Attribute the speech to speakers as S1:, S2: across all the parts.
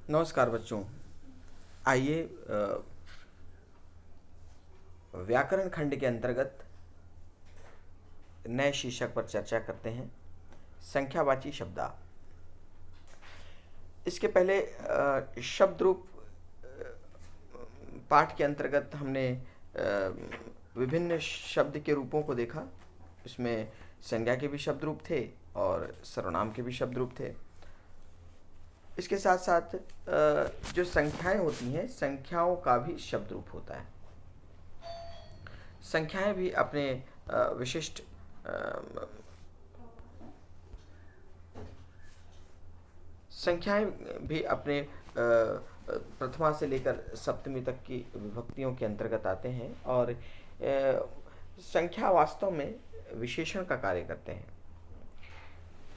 S1: नमस्कार बच्चों। आइए व्याकरण खंड के अंतर्गत नए शीर्षक पर चर्चा करते हैं, संख्यावाची शब्दा। इसके पहले शब्द रूप पाठ के अंतर्गत हमने विभिन्न शब्द के रूपों को देखा। इसमें संज्ञा के भी शब्द रूप थे और सर्वनाम के भी शब्द रूप थे। इसके साथ साथ जो संख्याएं होती हैं, संख्याओं का भी शब्द रूप होता है। संख्याएं भी अपने विशिष्ट संख्याएं भी अपने प्रथमा से लेकर सप्तमी तक की विभक्तियों के अंतर्गत आते हैं और संख्या वास्तव में विशेषण का कार्य करते हैं।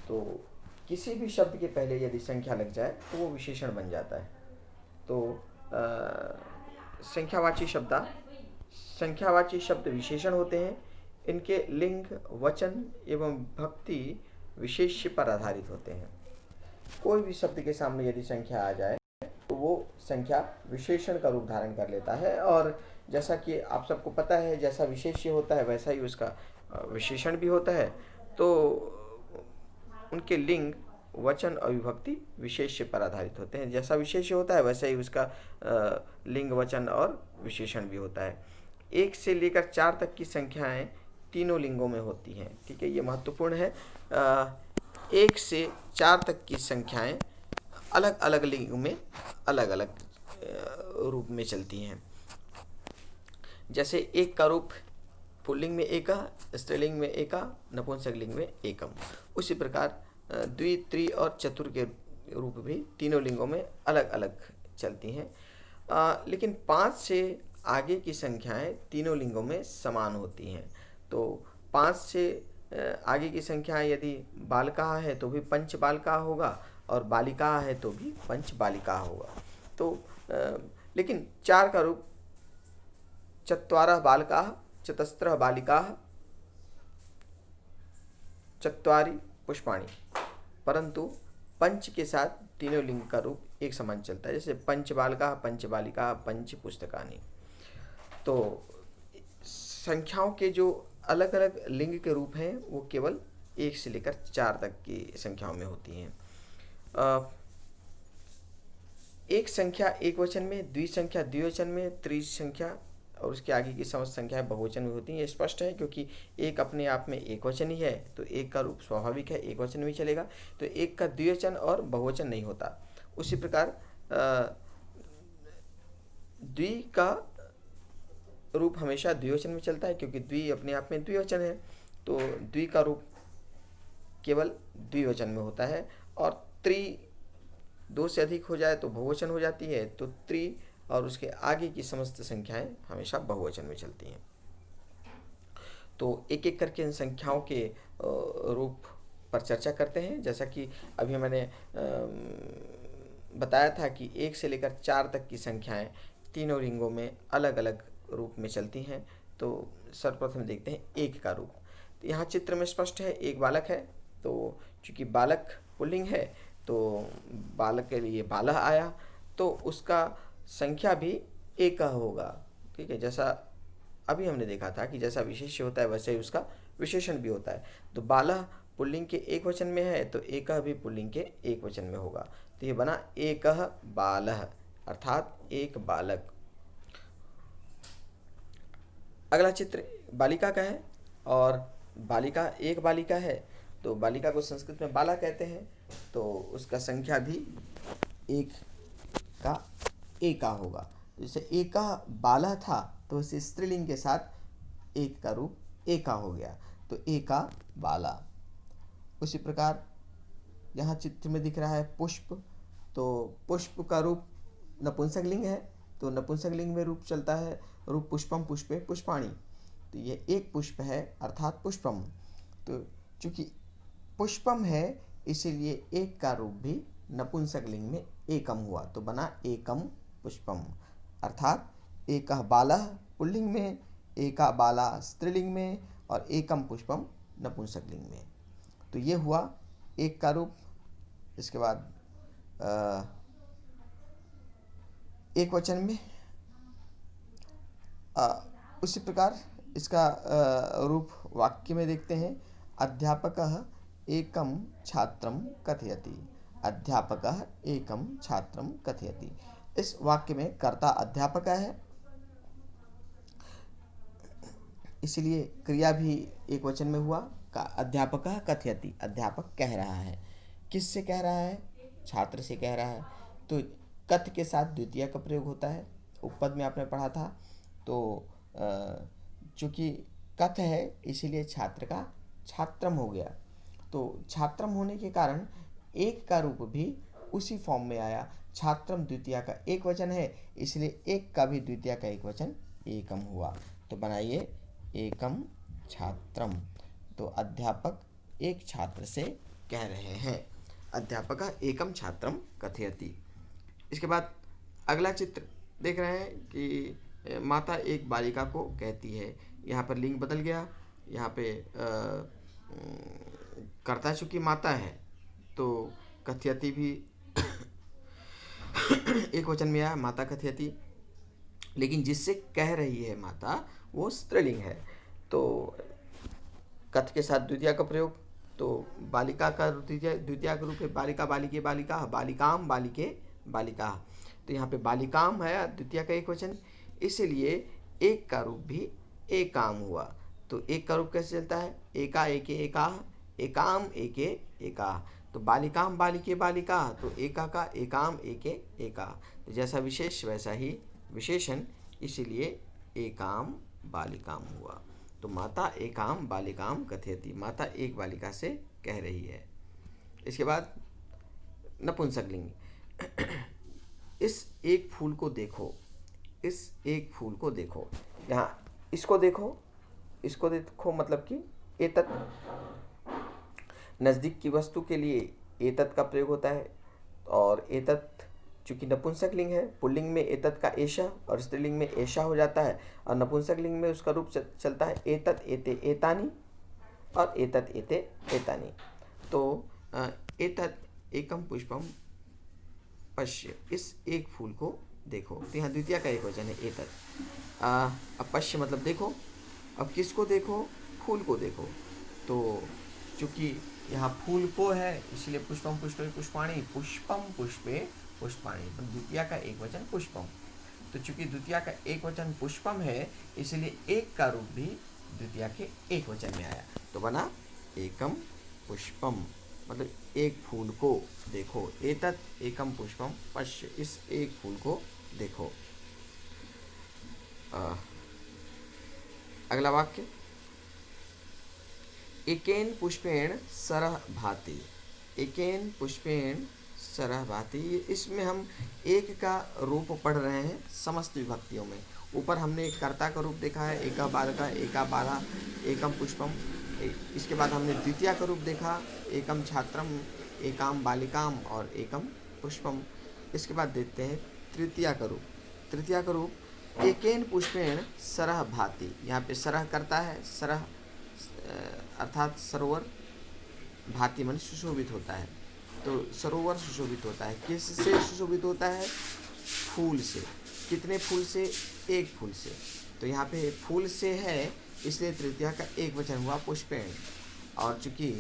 S1: तो किसी भी शब्द के पहले यदि संख्या लग जाए तो वो विशेषण बन जाता है। तो संख्यावाची शब्द विशेषण होते हैं। इनके लिंग, वचन एवं भक्ति विशेष्य पर आधारित होते हैं। कोई भी शब्द के सामने यदि संख्या आ जाए तो वो संख्या विशेषण का रूप धारण कर लेता है, और जैसा कि आप सबको पता है, जैसा विशेष्य होता है वैसा ही उसका विशेषण भी होता है। तो उनके लिंग, वचन और विभक्ति विशेष्य पर आधारित होते हैं। जैसा विशेष्य होता है वैसा ही उसका लिंग, वचन और विशेषण भी होता है। 1 से लेकर 4 तक की संख्याएं तीनों लिंगों में होती हैं। ठीक है, ये महत्वपूर्ण है। 1 से 4 तक की संख्याएं अलग अलग लिंग में अलग अलग रूप में चलती हैं। जैसे 1 का रूप पुल्लिंग में एका, स्त्रीलिंग में एका, नपुंसकलिंग में एकम। उसी प्रकार द्वि, त्रि और चतुर के रूप भी तीनों लिंगों में अलग अलग चलती हैं। लेकिन 5 से आगे की संख्याएं तीनों लिंगों में समान होती हैं। तो 5 से आगे की संख्याएं यदि बालका है तो भी पंच बालका होगा, और बालिका है तो भी पंच बालिका होगा। तो लेकिन 4 का रूप चत्वारः बालकाः, चतस्रः बालिकाः, चत्वारि पुष्पाणि। परंतु पंच के साथ तीनों लिंग का रूप एक समान चलता है। जैसे पंच बालकाः, पंच बालिकाः, पंच पुस्तकानि। तो संख्याओं के जो अलग अलग लिंग के रूप हैं वो केवल 1 से लेकर 4 तक की संख्याओं में होती हैं। एक संख्या एक वचन में, द्विसंख्या द्विवचन में, त्रिसंख्या और उसके आगे की समस्त संख्याएं बहुवचन में होती हैं। ये स्पष्ट है क्योंकि एक अपने आप में एक वचन ही है, तो एक का रूप स्वाभाविक है, एक वचन में चलेगा। तो एक का द्विवचन और बहुवचन नहीं होता। उसी प्रकार द्वि का रूप हमेशा द्विवचन में चलता है क्योंकि द्वि अपने आप में द्विवचन है। तो द्वि का रूप केवल द्विवचन में होता है। और त्रि 2 से अधिक हो जाए तो बहुवचन हो जाती है। तो त्रि और उसके आगे की समस्त संख्याएं हमेशा बहुवचन में चलती हैं। तो एक एक करके इन संख्याओं के रूप पर चर्चा करते हैं। जैसा कि अभी मैंने बताया था कि 1 से लेकर 4 तक की संख्याएं तीनों लिंगों में अलग अलग रूप में चलती हैं। तो सर्वप्रथम देखते हैं 1 का रूप। तो यहाँ चित्र में स्पष्ट है, एक बालक है। तो चूँकि बालक पुल्लिंग है तो बालक के लिए बालः आया, तो उसका संख्या भी एक होगा। ठीक है, जैसा अभी हमने देखा था कि जैसा विशेष्य होता है वैसे ही उसका विशेषण भी होता है। तो बालः पुल्लिंग के एक वचन में है तो एकः भी पुल्लिंग के एक वचन में होगा। तो ये बना एकः बालः, अर्थात एक बालक। अगला चित्र बालिका का है, और बालिका एक बालिका है। तो बालिका को संस्कृत में बाला कहते हैं। तो उसका संख्या भी एक का एका होगा। जैसे एका बाला था तो उसे स्त्रीलिंग के साथ एक का रूप एका हो गया, तो एका बाला। उसी प्रकार यहाँ चित्र में दिख रहा है पुष्प। तो पुष्प का रूप नपुंसकलिंग है, तो नपुंसकलिंग में रूप चलता है रूप पुष्पम, पुष्पे, पुष्पाणि। तो ये एक पुष्प है अर्थात पुष्पम। तो चूंकि पुष्पम है इसीलिए एक का रूप भी नपुंसकलिंग में एकम हुआ, तो बना एकम पुष्पम, अर्थात एकः बालः पुल्लिंग में, एका बाला स्त्रीलिंग में और एकम पुष्पम नपुंसकलिंग में। तो ये हुआ एक का रूप। इसके बाद एक वचन में उसी प्रकार इसका रूप वाक्य में देखते हैं। अध्यापकः एकं छात्रं कथयति। अध्यापकः एकं छात्रं कथयति। इस वाक्य में कर्ता अध्यापक है, इसलिए क्रिया भी एक वचन में हुआ। अध्यापकः कथयति, अध्यापक कह रहा है। किससे कह रहा है? छात्र से कह रहा है। तो कथ के साथ द्वितीय का प्रयोग होता है। उपपद में आपने पढ़ा था। तो चूंकि कथ है इसलिए छात्र का छात्रम हो गया। तो छात्रम होने के कारण एक का रूप भी उसी फॉर्म में आया। छात्रम द्वितीय का एक वचन है, इसलिए एक का भी द्वितीय का एक वचन एकम हुआ। तो बनाइए एकम छात्रम। तो अध्यापक एक छात्र से कह रहे हैं। अध्यापक एकम छात्रम कथयति। इसके बाद अगला चित्र देख रहे हैं कि माता एक बालिका को कहती है। यहाँ पर लिंग बदल गया। यहाँ पे कर्ता चूंकि माता है तो कथयति भी एक वचन में आया, माता कथयति। लेकिन जिससे कह रही है माता वो स्त्रीलिंग है। तो कथ के साथ द्वितीय का प्रयोग। तो बालिका का द्वितीय का रूप है बालिका, बालिके, बालिका, बालिकाम, बालिके, बालिका। तो यहाँ पे बालिकाम है द्वितीय का एक वचन, इसलिए एक का रूप भी एकाम हुआ। तो एक का रूप कैसे चलता है? एका, एके, एका, एकाम, एके, एका। तो बालिकाम, बालिके, बालिका। तो एका का एकाम, एके, एका। तो जैसा विशेष वैसा ही विशेषण, इसीलिए एकाम बालिकाम हुआ। तो माता एकाम बालिकाम कथयति। माता एक बालिका से कह रही है। इसके बाद नपुंसकलिंग। इस एक फूल को देखो। इस एक फूल को देखो। यहाँ इसको देखो, इसको देखो मतलब कि एतत्। नज़दीक की वस्तु के लिए एतत् का प्रयोग होता है। और एतत् चूँकि नपुंसकलिंग है, पुल्लिंग में एतत् का एषा और स्त्रीलिंग में एषा हो जाता है। और नपुंसकलिंग में उसका रूप चलता है एतत्, एते, एतानि और एतत्, एते, एतानि। तो एतत् एकम पुष्पम पश्य। इस एक फूल को देखो। तो यहाँ द्वितीय का एक वचन है एतत्। अब पश्य मतलब देखो। अब किसको देखो? फूल को देखो। तो चूँकि यहाँ फूल को है इसलिए पुष्पम पुष्पे पुष्पाणि, पुष्पम पुष्पे पुष्पाणि। तो द्वितीय का एक वचन पुष्पम। तो चूंकि द्वितीय का एक वचन पुष्पम है इसलिए एक का रूप भी द्वितीय के एक वचन में आया। तो बना एकम पुष्पम, मतलब एक फूल को देखो। एतत् एकम पुष्पम पश्य। इस एक फूल को देखो। अगला वाक्य, एकेन पुष्पेण सरह भाति। एकेन पुष्पेण सरह भाति। इसमें हम एक का रूप पढ़ रहे हैं समस्त विभक्तियों में। ऊपर हमने एक कर्ता का रूप देखा है, एका बालका, एका बाला, एकम पुष्पम। इसके बाद हमने द्वितीय का रूप देखा, एकम छात्रम, एकाम बालिकाम और एकम पुष्पम। इसके बाद देखते हैं तृतीय का रूप। तृतीय का रूप एकेन पुष्पेण सरह भाति। यहाँ पे सरह करता है, सरह अर्थात सरोवर, भाति मन सुशोभित होता है। तो सरोवर सुशोभित होता है। किससे सुशोभित होता है? फूल से। कितने फूल से? एक फूल से। तो यहाँ पे फूल से है इसलिए तृतीया का एक वचन हुआ पुष्पेण। और चूंकि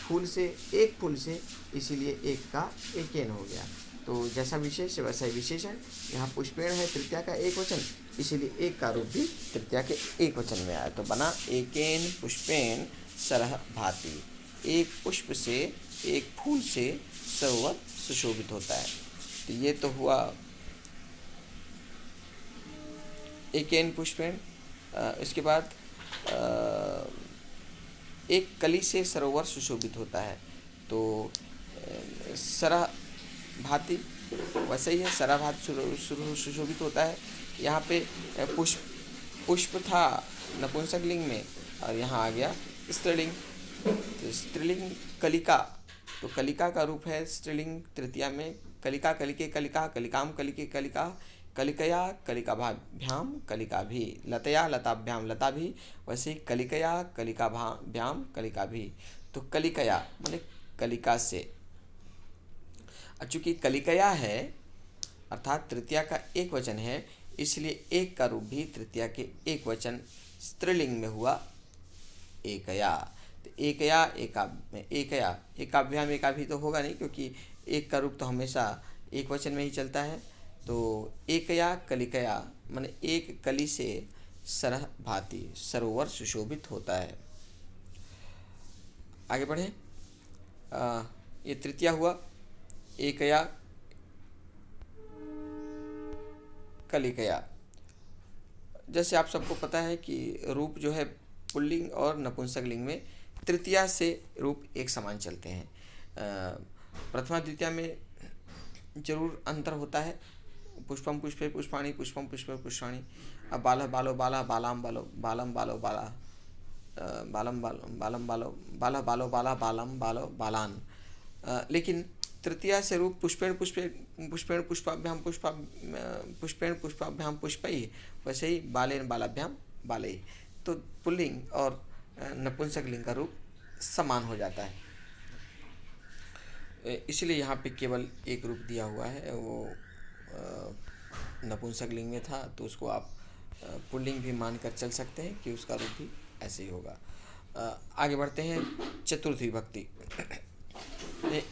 S1: फूल से, एक फूल से, इसीलिए एक का एकेन हो गया। तो जैसा विशेष वैसा ही विशेषण। यहाँ पुष्पेण है तृतीया का एक वचन, इसीलिए एक का रूप भी तृतीया के एक वचन में आया। तो बना एकेन पुष्पेण सरह भाति। एक पुष्प से, एक फूल से सरोवर सुशोभित होता है। तो ये तो हुआ एकेन पुष्पेण। इसके बाद एक कली से सरोवर सुशोभित होता है। तो सरह भाति वैसे ही है, सरह भाति सुशोभित होता है। यहाँ पे पुष्प था नपुंसकलिंग में और यहाँ आ गया स्त्रीलिंग। तो स्त्रीलिंग कलिका। तो कलिका का रूप है स्त्रीलिंग तृतीया में। कलिका, कलिके, कलिका, कलिकाम, कलिके, कलिका, कलिकया, कलिकाभ्याम, कलिका भी, लतया, लताभ्याम, लता भी। वैसे ही कलिकया, कलिकाभ्याम, कलिका भी। तो कलिकया माने कलिका से। चूँकि कलिकया है अर्थात तृतीया का एक वचन है, इसलिए एक का रूप भी तृतीया के एक वचन स्त्रीलिंग में हुआ एकया। तो एकया एकया एकाभ्याम एकाभी तो होगा नहीं, क्योंकि एक का रूप तो हमेशा एक वचन में ही चलता है। तो एकया कलिकया माने एक कली से सरह भांति सरोवर सुशोभित होता है। आगे बढ़े। ये तृतीया हुआ, एकया कलिकया। जैसे आप सबको पता है कि रूप जो है पुल्लिंग और नपुंसकलिंग में तृतीया से रूप एक समान चलते हैं। प्रथमा द्वितीया में जरूर अंतर होता है। पुष्पम पुष्पे पुष्पाणि, पुष्पम पुष्पे पुष्पाणि। अब बालः बालो बाला, बालाम बालो, बालम बालो बाला, बालम बालम बालो, बालः बालो बाला, बालम बालो बालान। लेकिन तृतीया से रूप पुष्पेण पुष्पे पुष्पेण पुष्पाभ्याम पुष्पेण पुष्पाभ्याम पुष्पैः, वैसे ही बालेन बालाभ्याम बालैः। तो पुल्लिंग और नपुंसकलिंग का रूप समान हो जाता है। इसलिए यहाँ पे केवल एक रूप दिया हुआ है, वो नपुंसकलिंग में था, तो उसको आप पुल्लिंग भी मानकर चल सकते हैं कि उसका रूप भी ऐसे ही होगा। आगे बढ़ते हैं। चतुर्थी विभक्ति।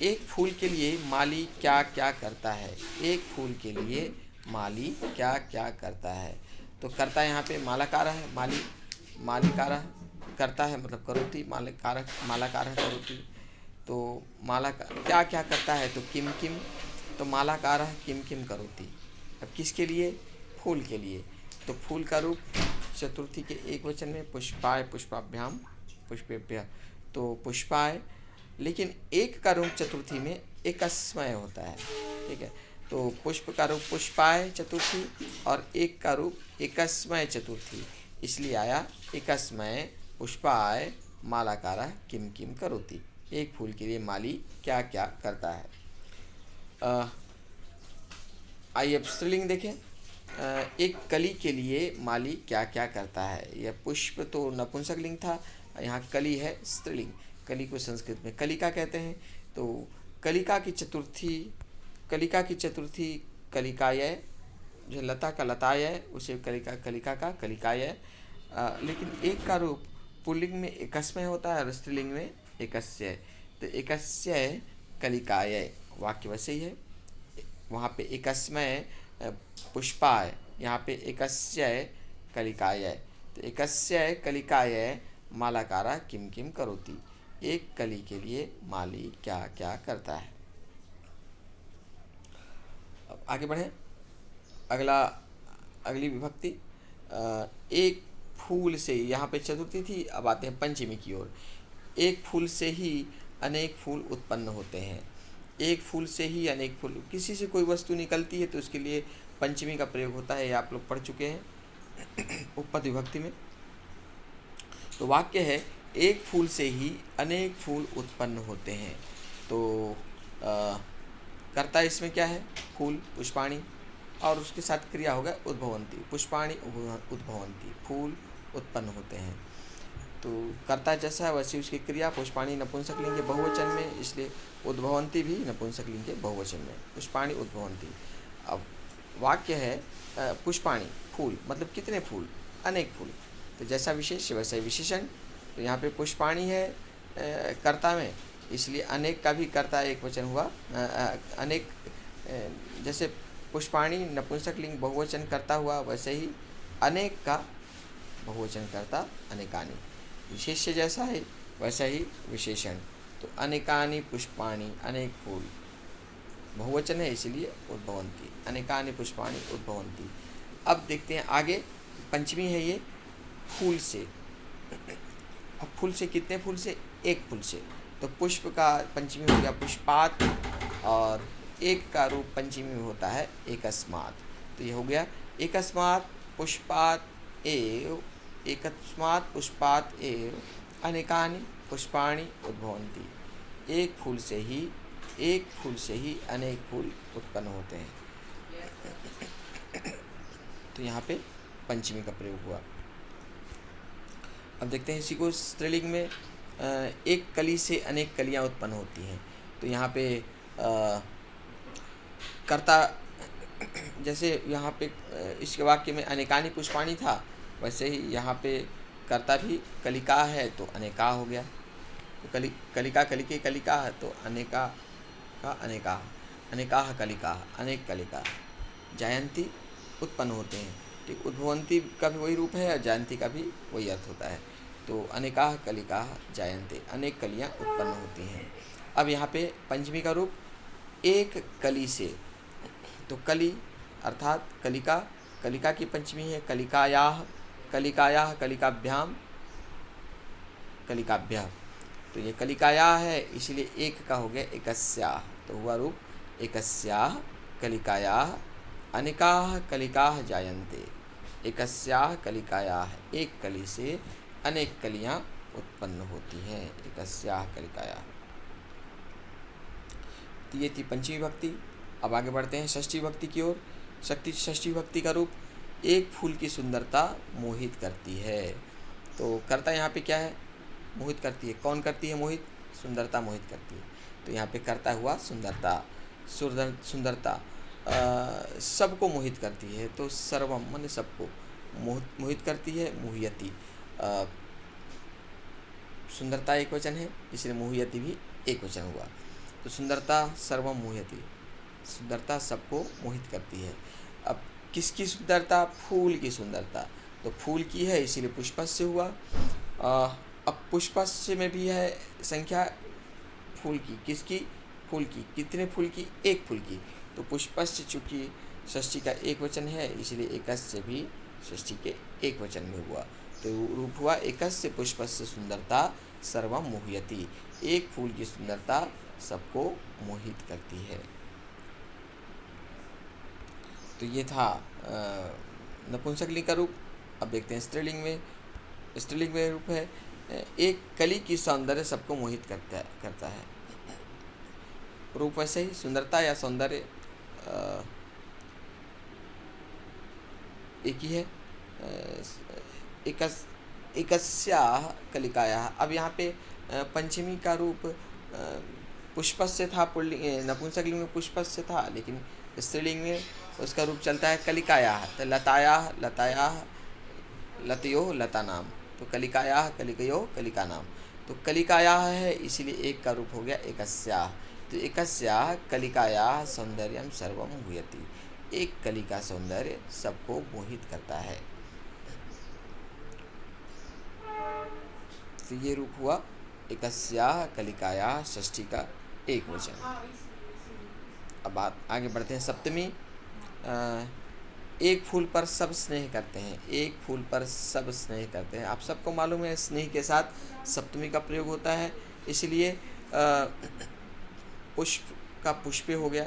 S1: एक फूल के लिए माली क्या क्या करता है। एक फूल के लिए माली क्या क्या करता है। तो करता यहाँ पे मालाकार है, मालिकार करता है मतलब करोति, मालाकार करोति। तो माला क्या क्या करता है, तो किम किम, तो मालाकार किम किम करोति। अब किसके लिए, फूल के लिए। तो फूल का रूप चतुर्थी के एक वचन में पुष्पाय पुष्पाभ्याम पुष्पेभ्य, तो पुष्पाय। लेकिन एक का रूप चतुर्थी में एकस्मय होता है, ठीक है। तो पुष्प का रूप पुष्पाय चतुर्थी और एक का रूप एकस्मय चतुर्थी, इसलिए आया एकस्मय पुष्पाय मालाकारा किम किम करोति। एक फूल के लिए माली क्या क्या करता है। आइए अब स्त्रीलिंग देखें। एक कली के लिए माली क्या क्या करता है। यह पुष्प तो नपुंसकलिंग था, यहाँ कली है स्त्रीलिंग। कली को संस्कृत में कलिका कहते हैं। तो कलिका की चतुर्थी कलिकाय, जो लता का लताय है उसे कलिका का कलिकाय। लेकिन एक का रूप पुल्लिंग में एकस्मय होता है और स्त्रीलिंग में एकस्य। तो एकस्य कलिकाय वाक्य वैसे ही है। वहाँ पे एकस्मय पुष्पाय, यहाँ पे एकस्य कलिकाय। तो एकस्य कलिकाय मालाकारा किम किम करोति। एक कली के लिए माली क्या क्या करता है। अब आगे बढ़े। अगली विभक्ति। एक फूल से, यहाँ पे चतुर्थी थी, अब आते हैं पंचमी की ओर। एक फूल से ही अनेक फूल उत्पन्न होते हैं। एक फूल से ही अनेक फूल, किसी से कोई वस्तु निकलती है तो उसके लिए पंचमी का प्रयोग होता है। ये आप लोग पढ़ चुके हैं उपपद विभक्ति में। तो वाक्य है एक फूल से ही अनेक फूल उत्पन्न होते हैं। तो कर्ता इसमें क्या है, फूल पुष्पाणि, और उसके साथ क्रिया होगा उद्भवंती, पुष्पाणि उद्भवंती, फूल उत्पन्न होते हैं। तो कर्ता जैसा है वैसी उसकी क्रिया। पुष्पाणि नपुंसकलिंग के बहुवचन में, इसलिए उद्भवंती भी नपुंसकलिंग के बहुवचन में, पुष्पाणि उद्भवंती। अब वाक्य है पुष्पाणि फूल, मतलब कितने फूल, अनेक फूल। तो जैसा विशेष वैसा विशेषण। तो यहाँ पे पुष्पाणि है कर्ता में, इसलिए अनेक का भी कर्ता एक वचन हुआ। अनेक, जैसे पुष्पाणि नपुंसकलिंग बहुवचन करता हुआ, वैसे ही अनेक का बहुवचन करता अनेकानि। विशेष्य जैसा है वैसा ही विशेषण। तो अनेकानि पुष्पाणि, अनेक फूल बहुवचन है इसलिए उद्भवंती, अनेकानि पुष्पाणि उद्भवंती। अब देखते हैं आगे। पंचमी है ये फूल से। अब फूल से कितने फूल से, एक फूल से। तो पुष्प का पंचमी हो गया पुष्पात, और एक का रूप पंचमी में होता है एकस्मात्। तो ये हो गया एकस्मात् पुष्पात् एव, एकस्मात् पुष्पात् एव अनेकानि पुष्पाणि उद्भवन्ति। एक फूल से ही अनेक फूल उत्पन्न होते हैं। तो यहाँ पे पंचमी का प्रयोग हुआ। अब देखते हैं इसी को स्त्रीलिंग में। एक कली से अनेक कलियाँ उत्पन्न होती हैं। तो यहाँ पे कर्ता जैसे यहाँ पे इसके वाक्य में अनेकानि पुष्पाणि था, वैसे ही यहाँ पे कर्ता भी कलिका है तो अनेका हो गया। तो कलिका कलिके कलिका है तो अनेका का अनेका, अनेकाह कलिका, अनेक कलिका। जायंती उत्पन्न होते हैं, ठीक। उद्भवंती का भी वही रूप है और जयंती का भी वही अर्थ होता है। तो अनेकाह कलिका जायन्ते, अनेक कलियाँ उत्पन्न होती हैं। अब यहाँ पे पंचमी का रूप एक कली से, तो कली अर्थात कलिका, कलिका की पंचमी है कलिकायाः, कलिकायाः कलिकाभ्याम कलिकाभ्यः। तो ये कलिकायाः है इसलिए एक का हो गया एकस्याः, तो हुआ रूप एकस्याः कलिकायाः अनेकाः कलिकाः जायन्ते। एकस्याः कलिकायाः, एक कली से अनेक कलियाँ उत्पन्न होती हैं। एकस्याः कलिकायाः। तो ये थी पंचमी विभक्ति। अब आगे बढ़ते हैं षष्ठी विभक्ति की ओर। षष्ठी विभक्ति का रूप एक फूल की सुंदरता मोहित करती है। तो कर्ता यहाँ पे क्या है? मोहित करती है। कौन करती है मोहित? सुंदरता मोहित करती है। तो यहाँ पे कर्ता हुआ सुंदरता। सुंदरता सबको मोहित करती है, तो सर्वम माने सबको मोहित करती है। मुह्यति, सुंदरता एक वचन है इसलिए मुह्यति भी एक वचन हुआ। तो सुंदरता सर्वम मुह्यति, सुंदरता सबको मोहित करती है। अब किसकी सुंदरता? फूल की सुंदरता। तो फूल की है इसीलिए पुष्पस्य हुआ। अब पुष्पस्य में भी है संख्या फूल की। किसकी? फूल की। कितने फूल की? एक फूल की। तो पुष्पस्य चूँकि षष्ठी का एक वचन है इसलिए एकस्य भी षष्ठी के एक वचन में हुआ। तो रूप हुआ एकस्य पुष्पस्य सुंदरता सर्वम मुह्यति, एक फूल की सुंदरता सबको मोहित करती है। तो ये था नपुंसकलिंग का रूप। अब देखते हैं स्त्रीलिंग में। स्त्रीलिंग में रूप है एक कली की सौंदर्य सबको मोहित करता है। रूप वैसे ही सुंदरता या सौंदर्य एक ही है। एकस्याः कलिकायाः। अब यहाँ पे पंचमी का रूप पुष्पस्य था, नपुंसकलिंग में पुष्पस्य था, लेकिन स्त्रीलिंग में उसका रूप चलता है कलिकायाः। तो लतायाः लतायाः लतयोः लता नाम, तो कलिकायाः कलिकयोः कलिका नाम। तो कलिकायाः है इसीलिए एक का रूप हो गया एकस्याः। तो एकस्याः कलिकायाः सौंदर्यम सर्वम मुह्यति, एक कली का सौंदर्य सबको मोहित करता है। तो ये रूप हुआ एकस्याः कलिकायाः षष्ठी का एक वचन। अब आगे बढ़ते हैं सप्तमी। एक फूल पर सब स्नेह करते हैं। एक फूल पर सब स्नेह करते हैं। आप सबको मालूम है स्नेह के साथ सप्तमी का प्रयोग होता है, इसलिए पुष्प का पुष्पे हो गया।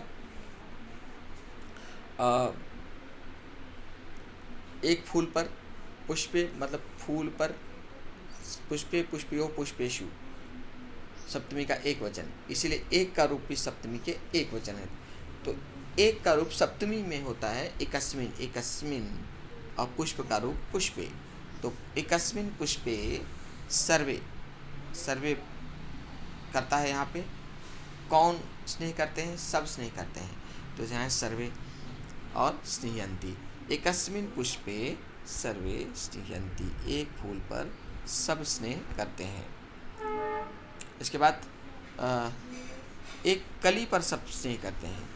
S1: एक फूल पर पुष्पे मतलब फूल पर, पुष्पे पुष्पयो पुष्पेशु, सप्तमी का एक वचन, इसीलिए एक का रूप भी सप्तमी के एक वचन है। तो एक का रूप सप्तमी में होता है एकस्मिन, एकस्मिन, और पुष्प का रूप पुष्पे। तो एकस्मिन पुष्पे सर्वे, सर्वे करता है यहाँ पे। कौन स्नेह करते हैं? सब स्नेह करते हैं। तो यहाँ सर्वे और स्नेहयन्ति। एकस्मिन पुष्पे सर्वे स्नेहयन्ति, एक फूल पर सब स्नेह करते हैं। इसके बाद एक कली पर सब स्नेह करते हैं।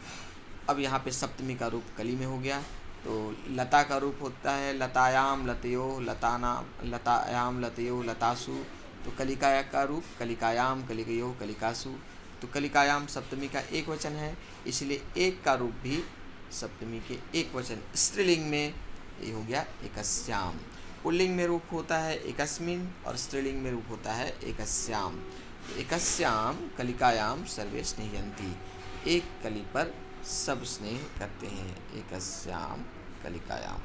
S1: अब यहाँ पे सप्तमी का रूप कली में हो गया। तो लता का रूप होता है लतायाम लतयोः लतानाम, लतायाम लतयोः लतासु। तो कलिकाया का रूप कलिकायाम कलिकयोः कलिकासु। तो कलिकायाम सप्तमी का एक वचन है, इसलिए एक का रूप भी सप्तमी के एक वचन। स्त्रीलिंग में ये हो गया एकस्याम। पुल्लिंग में रूप होता है एकस्मिन और स्त्रीलिंग में रूप होता है एकस्याम। एकस्याम कलिकायाम सर्वे स्नेहयन्ति, एक कली पर सब स्नेह करते हैं। एकस्याम कलिकायाम।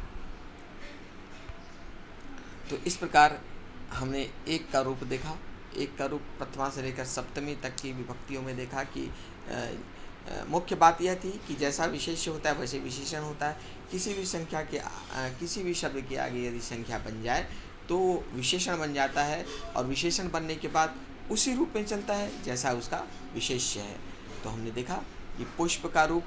S1: तो इस प्रकार हमने एक का रूप देखा। एक का रूप प्रथमा से लेकर सप्तमी तक की विभक्तियों में देखा कि मुख्य बात यह थी कि जैसा विशेष्य होता है वैसे विशेषण होता है। किसी भी संख्या के किसी भी शब्द के आगे यदि संख्या बन जाए तो विशेषण बन जाता है, और विशेषण बनने के बाद उसी रूप में चलता है जैसा उसका विशेष्य है। तो हमने देखा कि पुष्प का रूप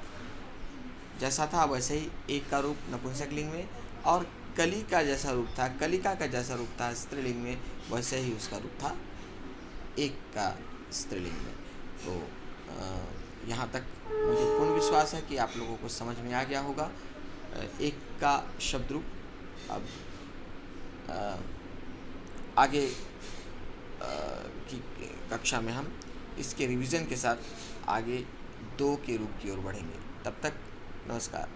S1: जैसा था वैसे ही एक का रूप नपुंसकलिंग में, और कली का जैसा रूप था, कलिका का जैसा रूप था स्त्रीलिंग में, वैसे ही उसका रूप था एक का स्त्रीलिंग में। तो यहाँ तक मुझे पूर्ण विश्वास है कि आप लोगों को समझ में आ गया होगा एक का शब्द रूप। अब आगे की कक्षा में हम इसके रिवीजन के साथ आगे 2 के रूप की ओर बढ़ेंगे। तब तक नमस्कार।